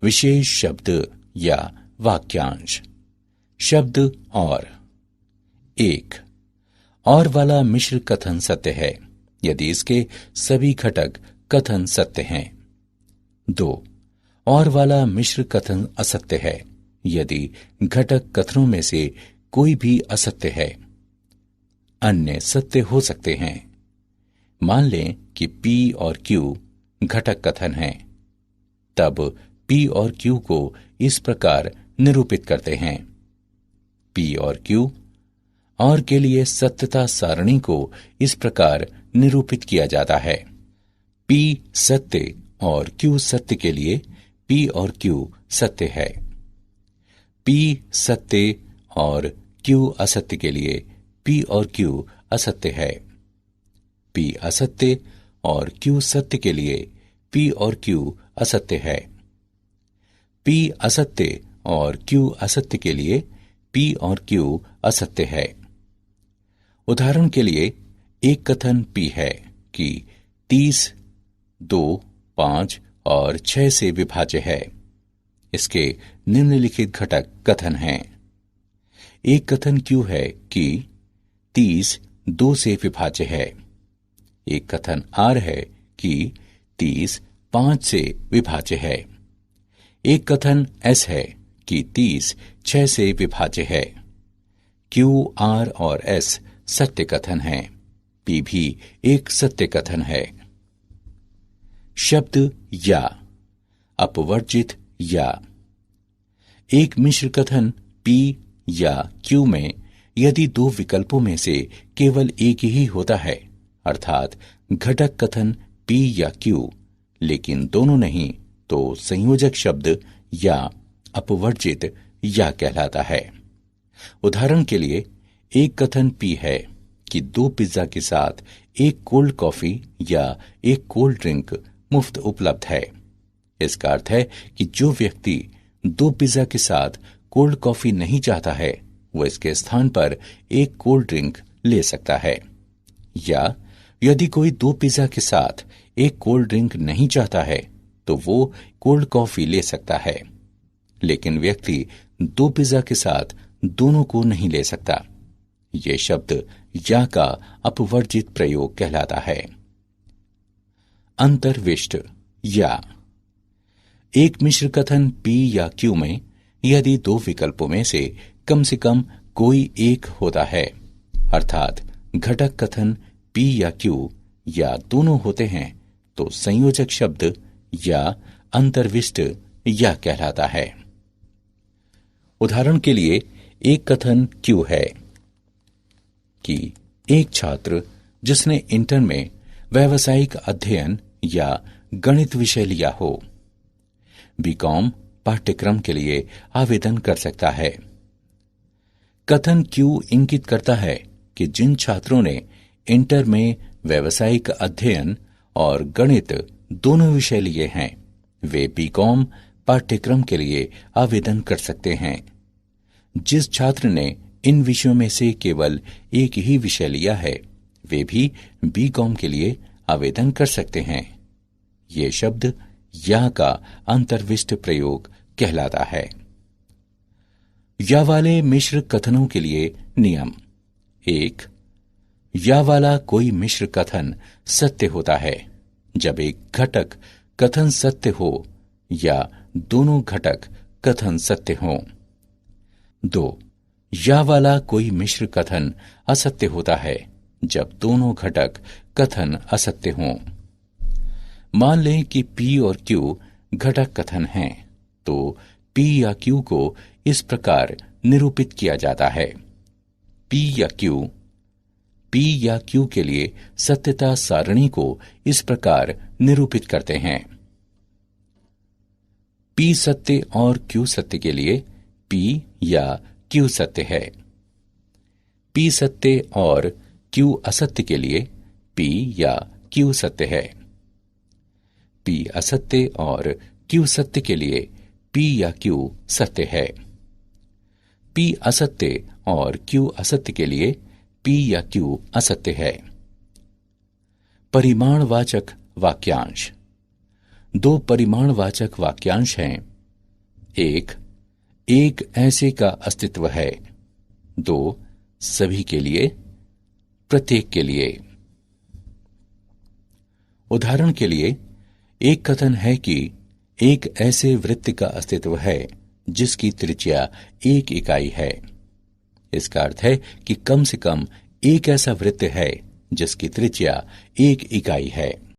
विशेष शब्द या वाक्यांश। शब्द और। 1. और वाला मिश्र कथन सत्य है यदि इसके सभी घटक कथन सत्य हैं। 2. और वाला मिश्र कथन असत्य है यदि घटक कथनों में से कोई भी असत्य है। अन्य सत्य हो सकते हैं। मान लें कि P और Q घटक कथन हैं, तब P और Q को इस प्रकार निरूपित करते हैं। P और Q और के लिए सत्यता सारणी को इस प्रकार निरूपित किया जाता है। P सत्य और Q सत्य के लिए P और Q सत्य है। P सत्य और Q असत्य के लिए P और Q असत्य है। P असत्य और Q सत्य के लिए P और Q असत्य है। P असत्य और Q असत्य के लिए P और Q असत्य है। उदाहरण के लिए एक कथन P है कि 30 2, 5 और 6 से विभाज्य है। इसके निम्नलिखित घटक कथन हैं। एक कथन Q है कि 30 2 से विभाज्य है। एक कथन R है कि 30 5 से विभाज्य है। एक कथन S है कि 30 6 से विभाज्य है। Q, R और S सत्य कथन है। P भी एक सत्य कथन है। शब्द या, अपवर्जित या। एक मिश्र कथन P या Q में यदि दो विकल्पों में से केवल एक ही होता है, अर्थात घटक कथन P या Q, लेकिन दोनों नहीं, तो संयोजक शब्द या अपवर्जित या कहलाता है। उदाहरण के लिए एक कथन P है कि 2 पिज्जा के साथ एक कोल्ड कॉफी या एक कोल्ड ड्रिंक मुफ्त उपलब्ध है। इसका अर्थ है कि जो व्यक्ति 2 पिज्जा के साथ कोल्ड कॉफी नहीं चाहता है, वो इसके स्थान पर एक कोल्ड ड्रिंक ले सकता है। या यदि कोई 2 पिज्जा के साथ एक कोल्ड ड्रिंक नहीं चाहता है, तो वो कोल्ड कॉफी ले सकता है। लेकिन व्यक्ति 2 पिज्जा के साथ दोनों को नहीं ले सकता। ये शब्द या का अपवर्जित प्रयोग कहलाता है। अंतर्विष्ट या। एक मिश्र कथन P या Q में यदि दो विकल्पों में से कम कोई एक होता है, अर्थात घटक कथन P या Q या दोनों होते हैं, तो संयोजक शब्द या अंतर्विष्ट या कहलाता है। उदाहरण के लिए एक कथन Q है कि एक छात्र जिसने इंटर में व्यावसायिक अध्ययन या गणित विषय लिया हो, बीकॉम पाठ्यक्रम के लिए आवेदन कर सकता है। कथन Q इंगित करता है कि जिन छात्रों ने इंटर में व्यावसायिक अध्ययन और गणित दोनों विषय लिए हैं, वे बीकॉम पाठ्यक्रम के लिए आवेदन कर सकते हैं। जिस छात्र ने इन विषयों में से केवल एक ही विषय लिया है, वे भी बीकॉम के लिए आवेदन कर सकते हैं। ये शब्द या का अंतर्विष्ट प्रयोग कहलाता है। या वाले मिश्र कथनों के लिए नियम। 1. या वाला कोई मिश्र कथन सत्य होता है जब एक घटक कथन सत्य हो या दोनों घटक कथन सत्य हों। 2. या वाला कोई मिश्र कथन असत्य होता है जब दोनों घटक कथन असत्य हों। मान लें कि P और Q घटक कथन हैं, तो P या Q को इस प्रकार निरूपित किया जाता है। P या Q के लिए सत्यता सारणी को इस प्रकार निरूपित करते हैं। P सत्य और Q सत्य के लिए P या Q सत्य है। P सत्य और Q असत्य के लिए P या Q सत्य है। P असत्य और Q सत्य के लिए P या Q सत्य है। P असत्य और Q असत्य के लिए P या Q असत्य है। परिमाणवाचक वाक्यांश। 2 परिमाणवाचक वाक्यांश हैं एक, एक ऐसे का अस्तित्व है। दो, सभी के लिए, प्रत्येक के लिए। उदाहरण के लिए, एक कथन है कि एक ऐसे वृत्त का अस्तित्व है जिसकी त्रिज्या 1 इकाई है। इसका अर्थ है कि कम से कम एक ऐसा वृत्त है जिसकी त्रिज्या 1 इकाई है।